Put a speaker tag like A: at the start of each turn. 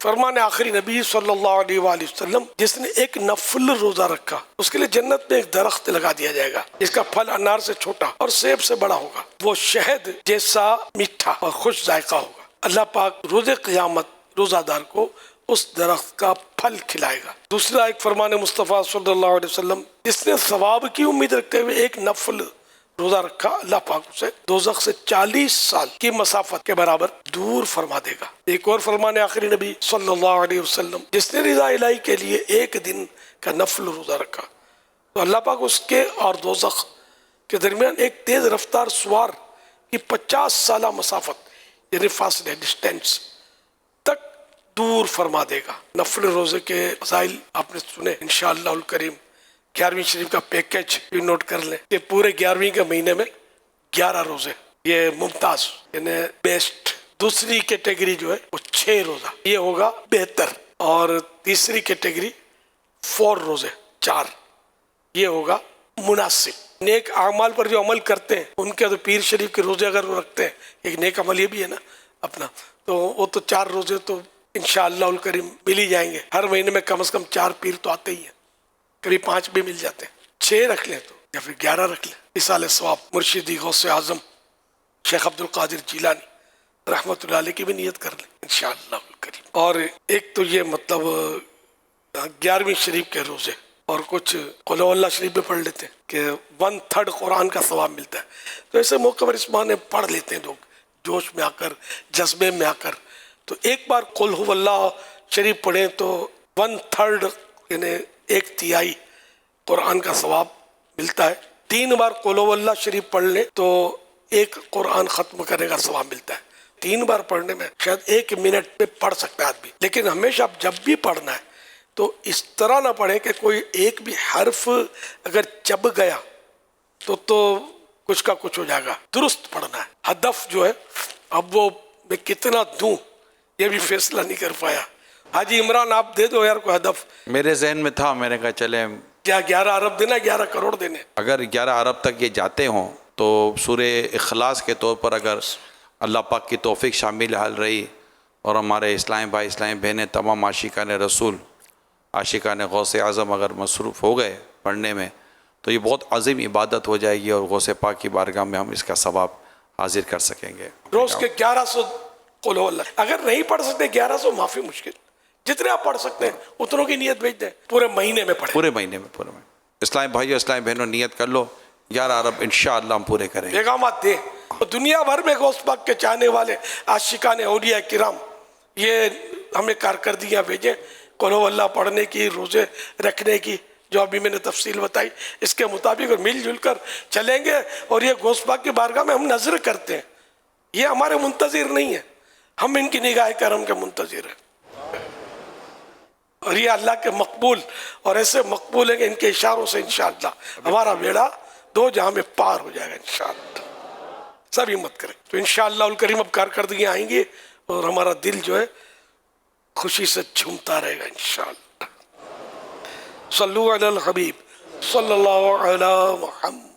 A: فرمان آخری نبی صلی اللہ علیہ وآلہ وسلم، جس نے ایک نفل روزہ رکھا اس کے لیے جنت میں ایک درخت لگا دیا جائے گا جس کا پھل انار سے چھوٹا اور سیب سے بڑا ہوگا، وہ شہد جیسا میٹھا اور خوش ذائقہ ہوگا۔ اللہ پاک روز قیامت روزہ دار کو اس درخت کا پھل کھلائے گا۔ دوسرا ایک فرمان مصطفیٰ صلی اللہ علیہ وسلم، جس نے ثواب کی امید رکھتے ہوئے ایک نفل روزہ رکھا، اللہ پاک اسے دوزخ سے 40 سال کی مسافت کے برابر دور فرما دے گا۔ ایک اور فرمان آخری نبی صلی اللہ علیہ وسلم، جس نے رضا الہی کے لیے ایک دن کا نفل روزہ رکھا تو اللہ پاک اس کے اور دوزخ کے درمیان ایک تیز رفتار سوار کی 50 سالہ مسافت یعنی فاصلے ڈسٹینس تک دور فرما دے گا۔ نفل روزے کے فضائل آپ نے سنے انشاءاللہ الکریم۔ 11ویں شریف کا پیکج بھی نوٹ کر لیں کہ پورے 11ویں کے مہینے میں 11 روزے، یہ ممتاز یعنی بیسٹ۔ دوسری کیٹیگری جو ہے وہ 6 روزہ، یہ ہوگا بہتر۔ اور تیسری کیٹیگری 4 روزے 4، یہ ہوگا مناسب۔ نیک اعمال پر جو عمل کرتے ہیں ان کے تو پیر شریف کے روزے اگر وہ رکھتے ہیں، ایک نیک عمل یہ بھی ہے نا اپنا، تو وہ تو 4 روزے تو انشاءاللہ الکریم مل ہی جائیں گے۔ ہر مہینے میں کم از کم 4 پیر تو آتے ہی ہیں، کبھی 5 بھی مل جاتے ہیں۔ 6 رکھ لیں تو یا پھر 11 رکھ لیں۔ اصال ثواب مرشدی غوث اعظم شیخ عبد القادر جیلانی رحمۃ اللہ علیہ کی بھی نیت کر لیں انشاءاللہ الکریم۔ اور ایک تو یہ مطلب 11ویں شریف کے روزے، اور کچھ قل ہو اللہ شریف بھی پڑھ لیتے ہیں کہ 1/3 قرآن کا ثواب ملتا ہے۔ تو ایسے موقع پر اس معنی پڑھ لیتے ہیں لوگ جوش میں آ کر، جذبے میں آ کر۔ تو ایک بار قل ہو اللہ شریف پڑھیں تو 1/3 یعنی 1/3 قرآن کا ثواب ملتا ہے۔ 3 بار قل ہو اللہ شریف پڑھ لیں تو 1 قرآن ختم کرنے کا ثواب ملتا ہے۔ 3 بار پڑھنے میں شاید 1 منٹ میں پڑھ سکتا ہے آدمی، لیکن ہمیشہ جب بھی پڑھنا ہے تو اس طرح نہ پڑھیں کہ کوئی ایک بھی حرف اگر چب گیا تو کچھ کا کچھ ہو جائے گا۔ درست پڑھنا ہے۔ ہدف جو ہے اب وہ میں کتنا دوں یہ بھی فیصلہ نہیں کر پایا۔ حاجی عمران آپ دے دو یار کوئی ہدف۔
B: میرے ذہن میں تھا، میں نے کہا چلے
A: کیا 11 ارب دینا، 11 کروڑ دینے؟
B: اگر 11 ارب تک یہ جاتے ہوں تو سورہ اخلاص کے طور پر اگر اللہ پاک کی توفیق شامل حال رہی اور ہمارے اسلام بھائی اسلام بہنیں تمام عاشقان رسول عاشقان غوث اعظم اگر مصروف ہو گئے پڑھنے میں تو یہ بہت عظیم عبادت ہو جائے گی اور غوث پاک کی بارگاہ میں ہم اس کا ثواب حاضر کر سکیں گے۔
A: روز کے 1100 قل ہو اللہ، اگر نہیں پڑھ سکتے 1100 معافی مشکل، جتنے آپ پڑھ سکتے ہیں اتنوں کی نیت بھیج دیں، پورے مہینے میں پڑھیں۔
B: پورے مہینے میں اسلام بھائیو اسلام بہنوں نیت کر لو، 11 ارب انشاءاللہ ہم پورے کریں گے۔
A: پیغامات دیں، دنیا بھر میں غوث پاک کے چاہنے والے عاشقان اولیاء کرام یہ ہمیں کارکردگیاں بھیجیں قل ہو اللہ پڑھنے کی، روزے رکھنے کی، جو ابھی میں نے تفصیل بتائی، اس کے مطابق اور مل جل کر چلیں گے۔ اور یہ غوث پاک کی بارگاہ میں ہم نظر کرتے ہیں، یہ ہمارے منتظر نہیں ہیں، ہم ان کی نگاہ کرم کے منتظر ہیں۔ اور یہ اللہ کے مقبول اور ایسے مقبول ہیں کہ ان کے اشاروں سے انشاءاللہ ہمارا بیڑا 2 جہاں میں پار ہو جائے گا انشاءاللہ۔ سب ہمت کریں تو انشاءاللہ الکریم اب کارکردگیاں آئیں گی اور ہمارا دل جو ہے خوشی سے جھومتا رہے گا انشاءاللہ۔ صلو علی الحبیب صلی اللہ علی محمد۔